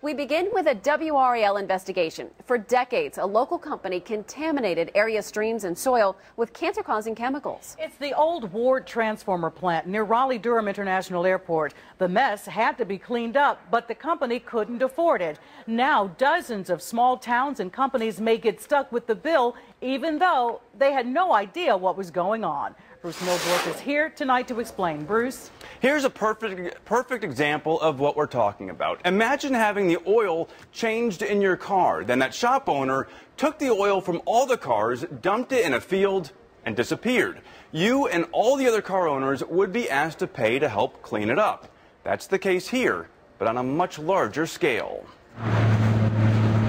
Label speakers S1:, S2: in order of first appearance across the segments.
S1: We begin with a WRAL investigation. For decades, a local company contaminated area streams and soil with cancer-causing chemicals.
S2: It's the old WardTransformer plant near Raleigh-Durham International Airport. The mess had to be cleaned up, but the company couldn't afford it. Now, dozens of small towns and companies may get stuck with the bill, even though they had no idea what was going on. Bruce Milbork is here tonight to explain. Bruce?
S3: Here's a perfect example of what we're talking about. Imagine having the oil changed in your car. Then that shop owner took the oil from all the cars, dumped it in a field, and disappeared. You and all the other car owners would be asked to pay to help clean it up. That's the case here, but on a much larger scale.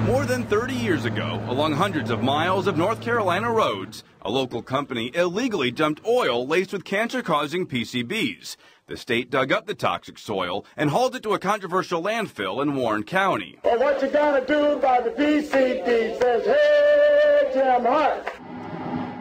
S3: More than 30 years ago, along hundreds of miles of North Carolina roads, a local company illegally dumped oil laced with cancer-causing PCBs. The state dug up the toxic soil and hauled it to a controversial landfill in Warren County.
S4: Well, what you gotta do about the PCB says, hey, Jim Hart.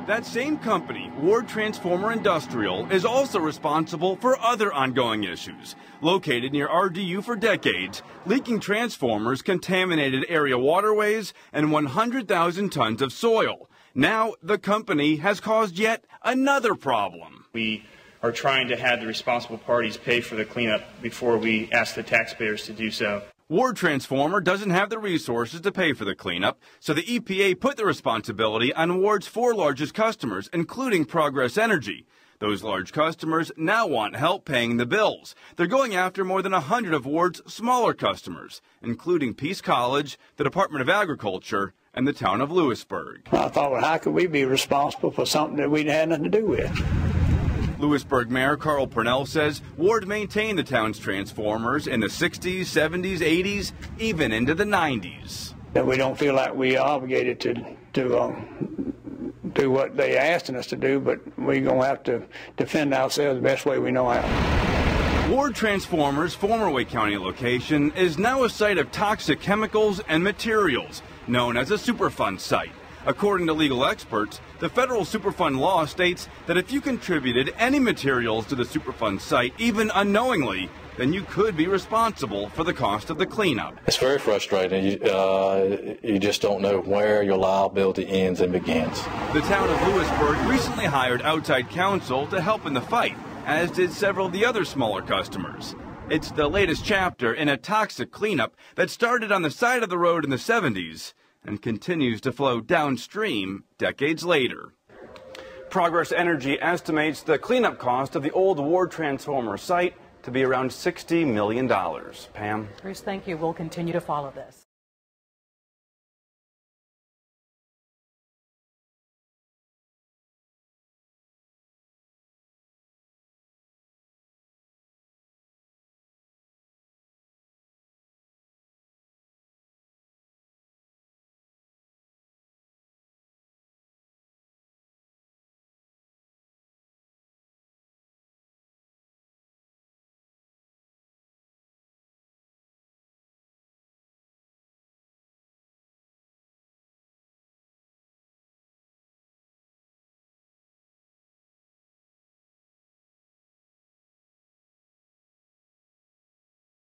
S3: That same company, WardTransformer Industrial, is also responsible for other ongoing issues. Located near RDU for decades, leaking transformers contaminated area waterways and 100,000 tons of soil. Now, the company has caused yet another problem.
S5: We are trying to have the responsible parties pay for the cleanup before we ask the taxpayers to do so.
S3: WardTransformer doesn't have the resources to pay for the cleanup, so the EPA put the responsibility on Ward's 4 largest customers, including Progress Energy. Those large customers now want help paying the bills. They're going after more than 100 of Ward's smaller customers, including Peace College, the Department of Agriculture, and the town of Lewisburg.
S6: I thought, well, how could we be responsible for something that we had nothing to do with?
S3: Lewisburg Mayor Carl Purnell says Ward maintained the town's transformers in the 60s, 70s, 80s, even into the 90s.
S6: That we don't feel like we are obligated to do what they asking us to do, but we're going to have to defend ourselves the best way we know how.
S3: WardTransformer's former Wake County location is now a site of toxic chemicals and materials, known as a Superfund site. According to legal experts, the federal Superfund law states that if you contributed any materials to the Superfund site, even unknowingly, then you could be responsible for the cost of the cleanup.
S7: It's very frustrating. You just don't know where your liability ends and begins.
S3: The town of Lewisburg recently hired outside counsel to help in the fight, as did several of the other smaller customers. It's the latest chapter in a toxic cleanup that started on the side of the road in the 70s and continues to flow downstream decades later. Progress Energy estimates the cleanup cost of the old WardTransformer site to be around $60 million. Pam?
S2: Bruce, thank you. We'll continue to follow this.